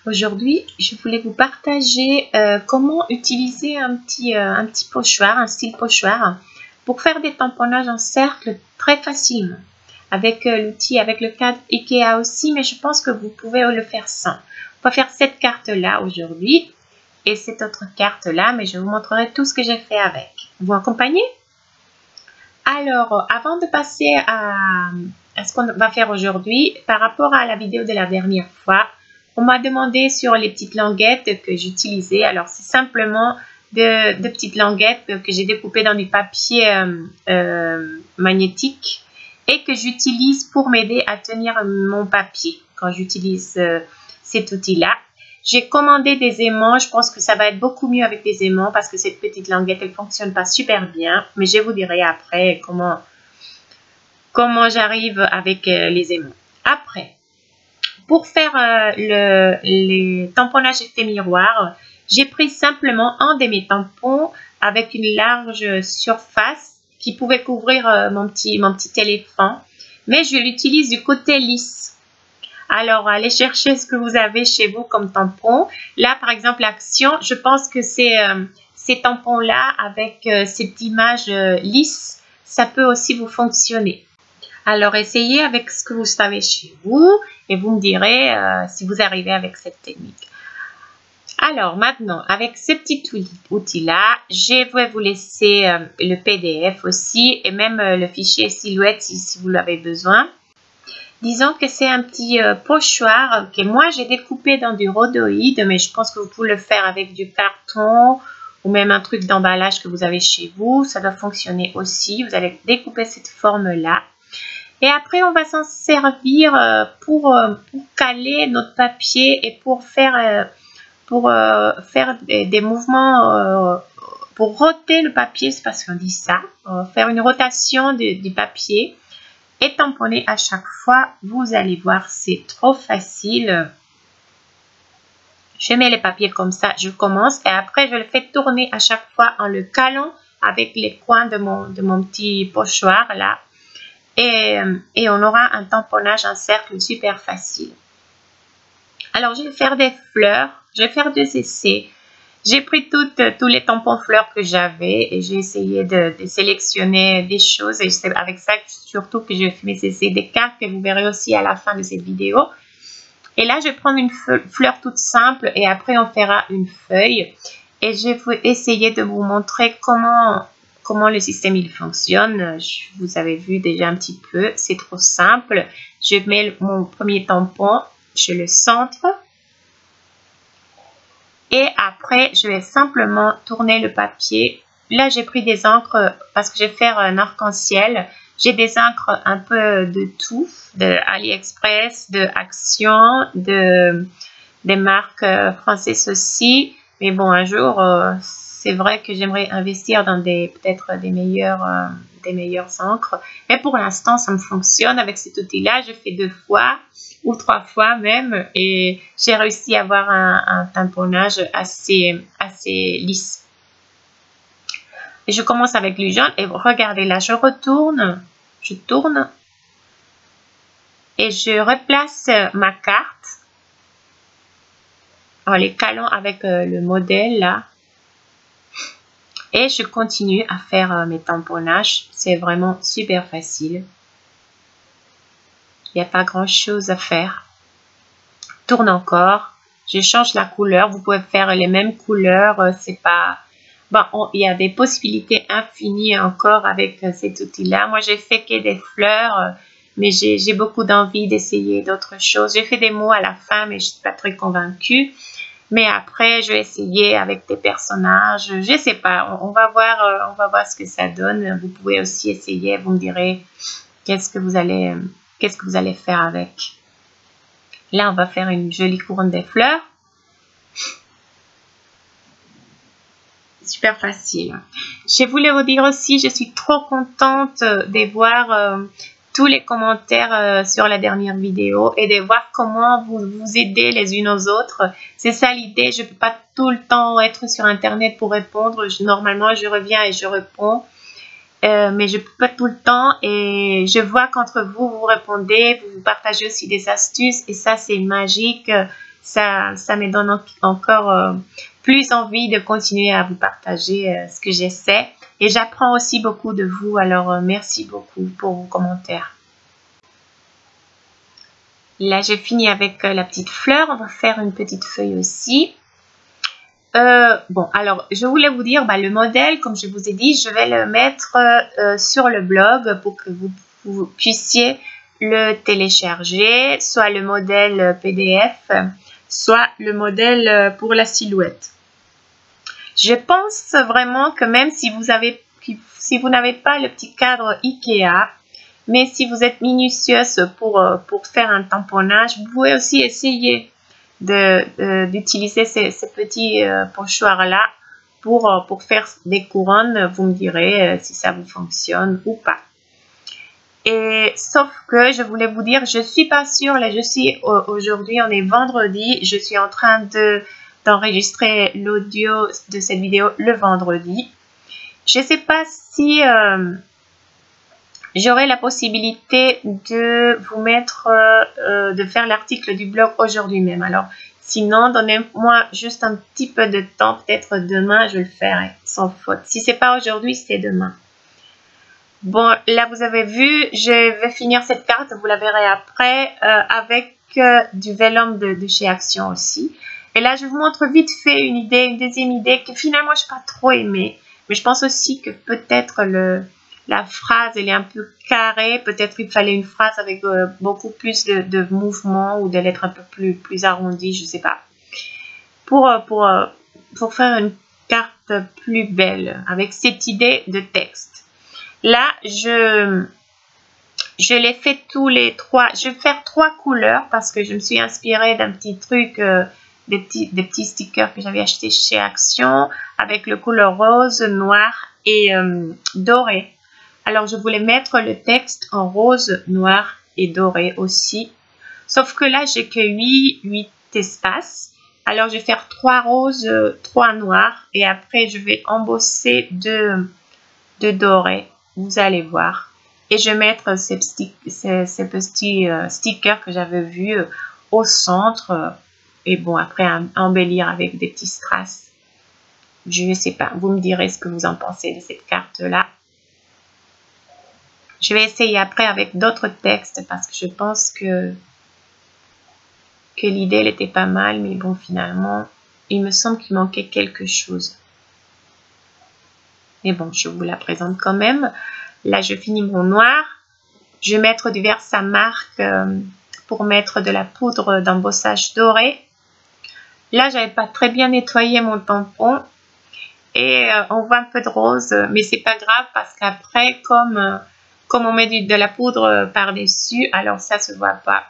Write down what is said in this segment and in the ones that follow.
Aujourd'hui, je voulais vous partager comment utiliser un petit pochoir, un style pochoir, pour faire des tamponnages en cercle très facilement. Avec l'outil, avec le cadre Ikea aussi, mais je pense que vous pouvez le faire sans. On va faire cette carte-là aujourd'hui et cette autre carte-là, mais je vous montrerai tout ce que j'ai fait avec. Vous m'accompagnez? Alors, avant de passer à ce qu'on va faire aujourd'hui, par rapport à la vidéo de la dernière fois, on m'a demandé sur les petites languettes que j'utilisais. Alors, c'est simplement de petites languettes que j'ai découpées dans du papier magnétique et que j'utilise pour m'aider à tenir mon papier quand j'utilise cet outil-là. J'ai commandé des aimants. Je pense que ça va être beaucoup mieux avec des aimants parce que cette petite languette, elle ne fonctionne pas super bien. Mais je vous dirai après comment j'arrive avec les aimants. Après, pour faire les tamponnages effet miroir, j'ai pris simplement un de mes tampons avec une large surface qui pouvait couvrir mon petit éléphant. Mais je l'utilise du côté lisse. Alors, allez chercher ce que vous avez chez vous comme tampon. Là, par exemple, l'Action, je pense que c'est ces tampons-là avec cette image lisse, ça peut aussi vous fonctionner. Alors, essayez avec ce que vous savez chez vous et vous me direz si vous arrivez avec cette technique. Alors, maintenant, avec ce petit outil-là, je vais vous laisser le PDF aussi et même le fichier silhouette si vous l'avez besoin. Disons que c'est un petit pochoir que moi j'ai découpé dans du rhodoïde, mais je pense que vous pouvez le faire avec du carton ou même un truc d'emballage que vous avez chez vous. Ça doit fonctionner aussi. Vous allez découper cette forme-là. Et après, on va s'en servir pour caler notre papier et pour faire des mouvements, pour roter le papier, c'est parce qu'on dit ça, faire une rotation du papier. Et tamponner à chaque fois, vous allez voir, c'est trop facile. Je mets les papiers comme ça, je commence et après je le fais tourner à chaque fois en le calant avec les coins de mon petit pochoir là. Et on aura un tamponnage en cercle super facile. Alors je vais faire des fleurs, je vais faire 2 essais. J'ai pris tous les tampons fleurs que j'avais et j'ai essayé de sélectionner des choses. Et c'est avec ça surtout que je fais mes essais des cartes que vous verrez aussi à la fin de cette vidéo. Et là, je vais prendre une fleur toute simple et après on fera une feuille. Et je vais essayer de vous montrer comment le système il fonctionne. Vous avez vu déjà un petit peu, c'est trop simple. Je mets mon premier tampon, je le centre. Et après, je vais simplement tourner le papier. Là, j'ai pris des encres parce que je vais faire un arc-en-ciel. J'ai des encres un peu de tout, de AliExpress, de Action, des marques françaises aussi. Mais bon, un jour, c'est vrai que j'aimerais investir dans peut-être des meilleures encres. Mais pour l'instant, ça me fonctionne. Avec cet outil-là, je fais 2 fois ou 3 fois même et j'ai réussi à avoir un tamponnage assez lisse. Et je commence avec le jaune et regardez là, je retourne, je tourne et je replace ma carte en les calant avec le modèle là. Et je continue à faire mes tamponnages. C'est vraiment super facile. Il n'y a pas grand chose à faire. Tourne encore. Je change la couleur. Vous pouvez faire les mêmes couleurs. C'est pas... Bon, il y a des possibilités infinies encore avec cet outil-là. Moi, j'ai fait que des fleurs, mais j'ai beaucoup d'envie d'essayer d'autres choses. J'ai fait des mots à la fin, mais je ne suis pas très convaincue. Mais après, je vais essayer avec des personnages. Je ne sais pas. On va voir ce que ça donne. Vous pouvez aussi essayer. Vous me direz qu'est-ce que vous allez faire avec. Là, on va faire une jolie couronne des fleurs. Super facile. Je voulais vous dire aussi, je suis trop contente de voir tous les commentaires sur la dernière vidéo et de voir comment vous aidez les unes aux autres. C'est ça l'idée. Je ne peux pas tout le temps être sur Internet pour répondre. Normalement, je reviens et je réponds. Mais je ne peux pas tout le temps et je vois qu'entre vous, vous répondez, vous partagez aussi des astuces et ça, c'est magique. ça me donne encore plus envie de continuer à vous partager ce que j'essaie. Et j'apprends aussi beaucoup de vous, alors merci beaucoup pour vos commentaires. Là, je finis avec la petite fleur. On va faire une petite feuille aussi. Bon, alors, je voulais vous dire, le modèle, comme je vous ai dit, je vais le mettre sur le blog pour que vous puissiez le télécharger, soit le modèle PDF, soit le modèle pour la silhouette. Je pense vraiment que même si vous n'avez pas le petit cadre Ikea, mais si vous êtes minutieuse pour faire un tamponnage, vous pouvez aussi essayer d'utiliser ces petits pochoirs-là pour faire des couronnes. Vous me direz si ça vous fonctionne ou pas. Et sauf que je voulais vous dire, je suis pas sûre. Là, aujourd'hui, on est vendredi. Je suis en train d'enregistrer l'audio de cette vidéo le vendredi. Je sais pas si j'aurai la possibilité de vous mettre, de faire l'article du blog aujourd'hui même. Alors, sinon, donnez-moi juste un petit peu de temps. Peut-être demain, je le ferai sans faute. Si c'est pas aujourd'hui, c'est demain. Bon, là, vous avez vu, je vais finir cette carte. Vous la verrez après avec du vellum de chez Action aussi. Et là, je vous montre vite fait une deuxième idée que finalement, je n'ai pas trop aimée. Mais je pense aussi que peut-être la phrase, elle est un peu carrée. Peut-être il fallait une phrase avec beaucoup plus de mouvement ou des lettres un peu plus arrondies, je ne sais pas. Pour faire une carte plus belle avec cette idée de texte. Là, je les fais tous les trois. Je vais faire 3 couleurs parce que je me suis inspirée d'un petit truc, des petits stickers que j'avais acheté chez Action avec le couleur rose, noir et doré. Alors, je voulais mettre le texte en rose, noir et doré aussi. Sauf que là, j'ai que 8 espaces. Alors, je vais faire 3 roses, 3 noirs et après, je vais embosser de doré. Vous allez voir. Et je vais mettre ces petits stickers que j'avais vus au centre. Et bon, après, embellir avec des petits strass. Je ne sais pas. Vous me direz ce que vous en pensez de cette carte-là. Je vais essayer après avec d'autres textes parce que je pense que l'idée, elle était pas mal. Mais bon, finalement, il me semble qu'il manquait quelque chose. Mais bon, je vous la présente quand même. Là, je finis mon noir. Je vais mettre du Versamark pour mettre de la poudre d'embossage doré. Là, j'avais pas très bien nettoyé mon tampon. Et on voit un peu de rose, mais c'est pas grave parce qu'après, comme on met de la poudre par-dessus, alors ça se voit pas.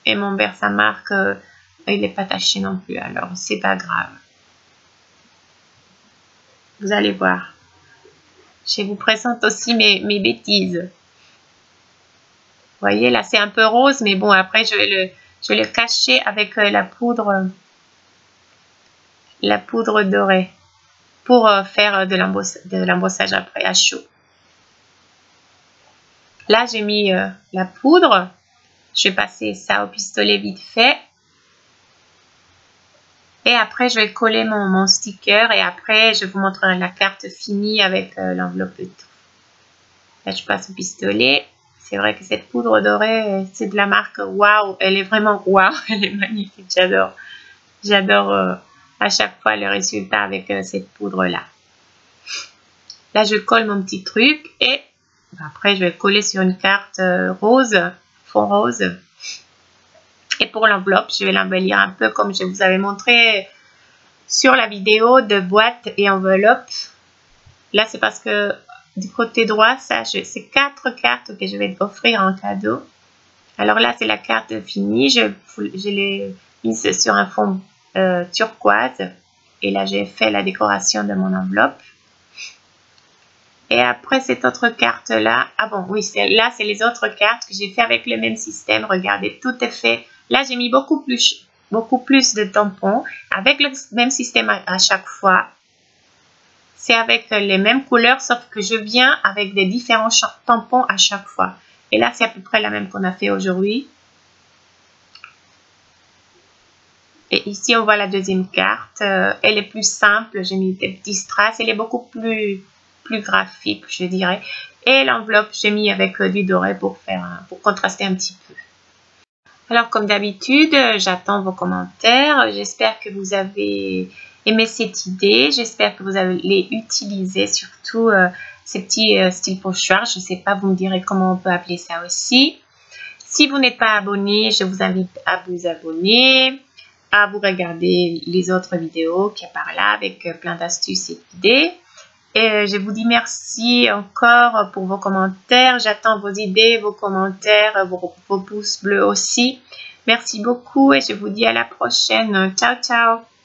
Et mon Versamark, il n'est pas taché non plus, alors c'est pas grave. Vous allez voir. Je vous présente aussi mes bêtises. Vous voyez, là, c'est un peu rose, mais bon, après, je vais le cacher avec la poudre dorée pour faire de l'embossage après à chaud. Là, j'ai mis la poudre. Je vais passer ça au pistolet vite fait. Et après, je vais coller mon sticker et après, je vous montrerai la carte finie avec l'enveloppe et tout. Là, je passe au pistolet. C'est vrai que cette poudre dorée, c'est de la marque Wow. Elle est vraiment wow. Elle est magnifique. J'adore. J'adore à chaque fois le résultat avec cette poudre-là. Là, je colle mon petit truc et après, je vais coller sur une carte rose, fond rose. Et pour l'enveloppe, je vais l'embellir un peu comme je vous avais montré sur la vidéo de boîte et enveloppe. Là, c'est parce que du côté droit, c'est 4 cartes que je vais offrir en cadeau. Alors là, c'est la carte finie. Je l'ai mise sur un fond turquoise. Et là, j'ai fait la décoration de mon enveloppe. Et après cette autre carte-là, ah bon, oui, là, c'est les autres cartes que j'ai fait avec le même système. Regardez, tout est fait. Là, j'ai mis beaucoup plus de tampons avec le même système à chaque fois. C'est avec les mêmes couleurs, sauf que je viens avec des différents tampons à chaque fois. Et là, c'est à peu près la même qu'on a fait aujourd'hui. Et ici, on voit la deuxième carte. Elle est plus simple. J'ai mis des petits strass. Elle est beaucoup plus graphique, je dirais. Et l'enveloppe, j'ai mis avec du doré pour contraster un petit peu. Alors, comme d'habitude, j'attends vos commentaires. J'espère que vous avez aimé cette idée. J'espère que vous allez utiliser surtout ces petits styles pochoirs. Je ne sais pas, vous me direz comment on peut appeler ça aussi. Si vous n'êtes pas abonné, je vous invite à vous abonner, à vous regarder les autres vidéos qui sont par là avec plein d'astuces et d'idées. Et je vous dis merci encore pour vos commentaires. J'attends vos idées, vos commentaires, vos pouces bleus aussi. Merci beaucoup et je vous dis à la prochaine. Ciao, ciao!